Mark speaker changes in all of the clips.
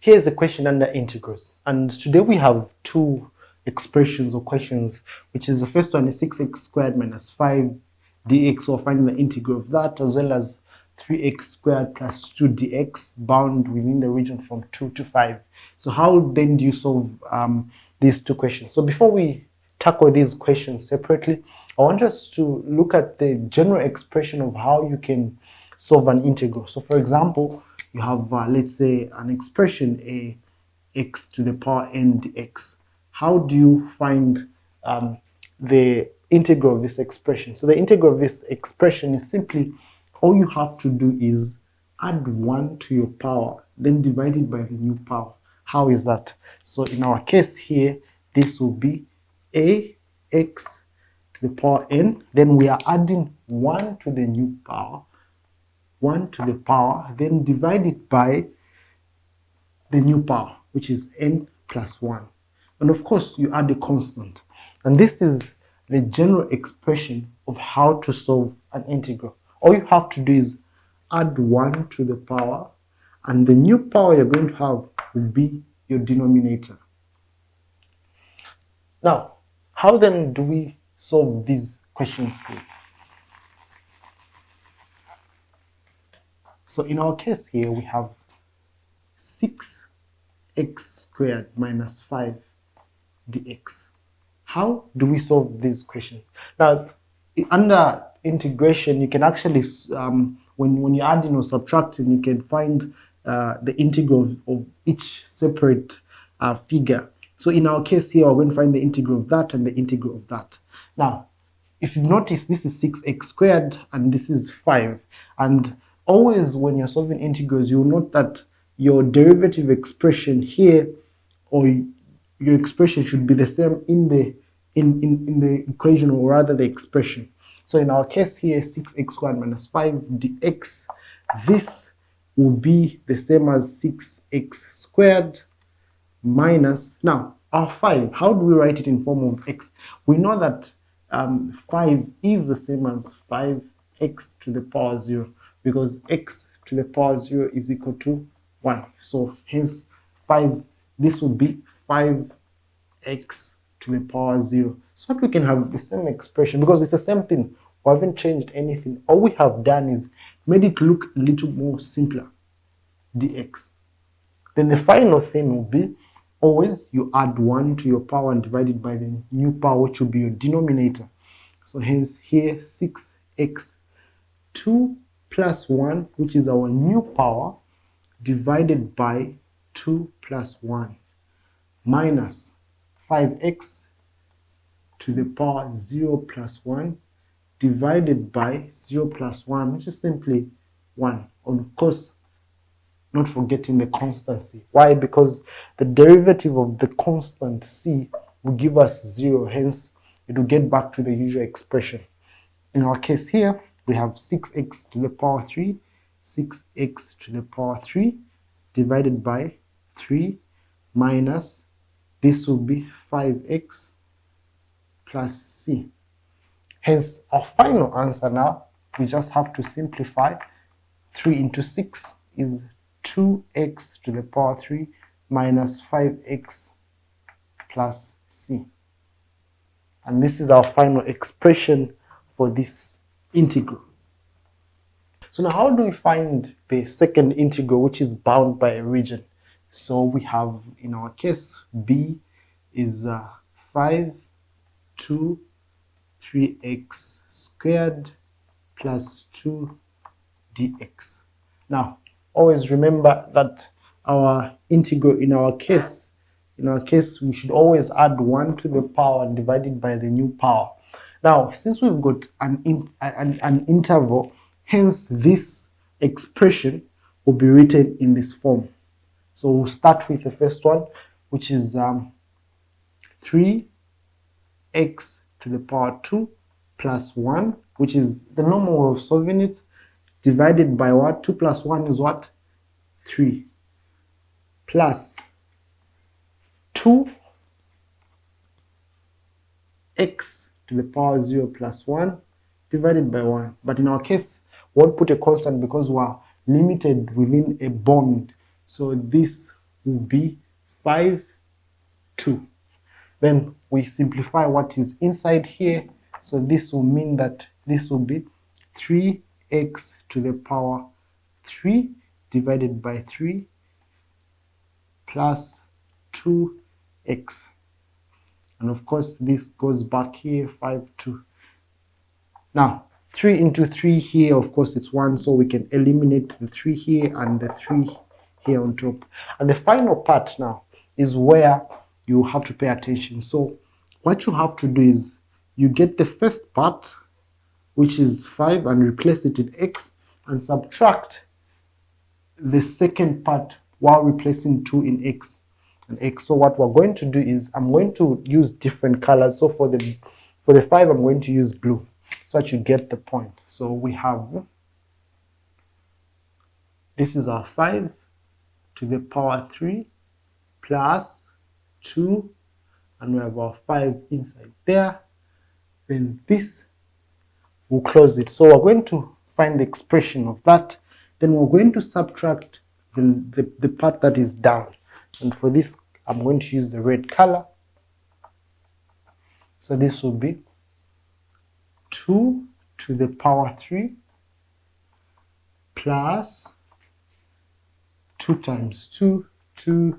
Speaker 1: Here's a question under integrals, and today we have two expressions or questions, which is the first one is 6x squared minus 5 dx, or finding the integral of that, as well as 3x squared plus 2 dx bound within the region from 2 to 5. So how then do you solve these two questions? So before we tackle these questions separately, I want us to look at the general expression of how you can solve an integral. So for example, you have let's say an expression a x to the power n dx. How do you find the integral of this expression? So the integral of this expression is simply, all you have to do is add 1 to your power, then divide it by the new power. How is that? So in our case here, this will be ax to the power n, then we are adding 1 to the new power, 1 to the power, then divide it by the new power, which is n plus 1. And of course, you add a constant. And this is the general expression of how to solve an integral. All you have to do is add 1 to the power, and the new power you're going to have will be your denominator. Now, how then do we solve these questions here? So in our case here, we have 6x squared minus 5 dx. How do we solve these questions? Now, under integration, you can actually, when you're adding or subtracting, you can find the integral of each separate figure. So in our case here, we're going to find the integral of that and the integral of that. Now, if you notice, this is 6x squared and this is 5. And always when you're solving integrals, you'll note that your derivative expression here, or your expression, should be the same in the equation, or rather the expression. So in our case here, 6x squared minus 5 dx, this will be the same as 6x squared minus, now our 5, how do we write it in form of x? We know that 5 is the same as 5x to the power 0, because x to the power 0 is equal to 1. So hence 5, this would be 5x to the power 0. So that we can have the same expression, because it's the same thing. We haven't changed anything. All we have done is made it look a little more simpler, dx. Then the final thing will be, always you add 1 to your power and divide it by the new power, which will be your denominator. So hence here, 6x 2 plus 1, which is our new power, divided by 2 plus 1, minus 5x to the power 0 plus 1, divided by 0 plus 1, which is simply 1. And of course, not forgetting the constant c. Why? Because the derivative of the constant c will give us 0, hence it will get back to the usual expression. In our case here, we have 6x to the power 3, 6x to the power 3, divided by 3, minus, this will be 5x plus c. Hence, our final answer now, we just have to simplify. 3 into 6 is 2x to the power 3 minus 5x plus c. And this is our final expression for this integral. So now, how do we find the second integral, which is bound by a region? So we have, in our case, b is 5 to 3x squared plus 2 dx. Now, always remember that our integral, in our case, we should always add 1 to the power and divide it by the new power. Now, since we've got an interval, hence this expression will be written in this form. So we'll start with the first one, which is 3x to the power 2 plus 1, which is the normal way of solving it, divided by what? 2 plus 1 is what? 3, plus 2x to the power 0 plus 1 divided by 1. But in our case, we won't put a constant because we're limited within a bond. So this will be 5, 2. Then we simplify what is inside here. So this will mean that this will be 3x to the power 3 divided by 3 plus 2x. And of course, this goes back here, 5, 2. Now, 3 into 3 here, of course, it's 1, so we can eliminate the 3 here and the 3 here on top. And the final part now is where you have to pay attention. So what you have to do is you get the first part, which is 5, and replace it in x, and subtract the second part while replacing 2 in x and x. So what we're going to do is I'm going to use different colors. So for the 5, I'm going to use blue, so that you get the point. So we have, this is our 5 to the power 3 plus 2, and we have our 5 inside there. Then this will close it. So we're going to find the expression of that. Then we're going to subtract the part that is down. And for this, I'm going to use the red color. So this will be 2 to the power 3 plus 2 times 2, 2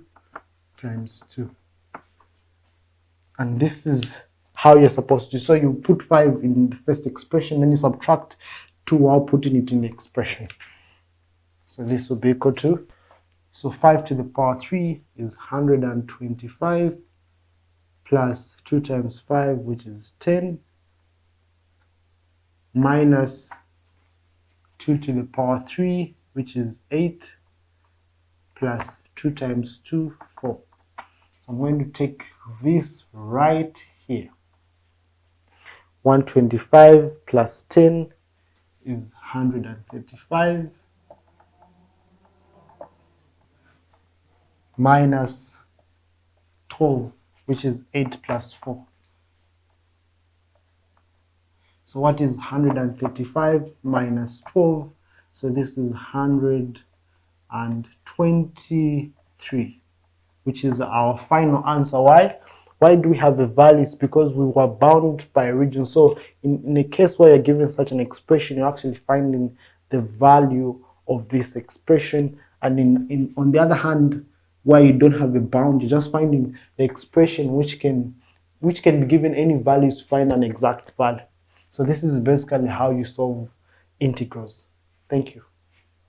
Speaker 1: times 2. And this is how you're supposed to. So you put 5 in the first expression, then you subtract 2 while putting it in the expression. So this will be equal to, so 5 to the power 3 is 125 plus 2 times 5, which is 10, minus 2 to the power 3, which is 8, plus 2 times 2, 4. So I'm going to take this right here. 125 plus 10 is 135, minus 12, which is 8 plus 4. So what is 135 minus 12? So this is 123, which is our final answer. Why do we have a value? It's because we were bound by a region. So in a case where you're given such an expression, you're actually finding the value of this expression. And on the other hand, where you don't have a bound, you're just finding the expression which can be given any values to find an exact value. So this is basically how you solve integrals. Thank you.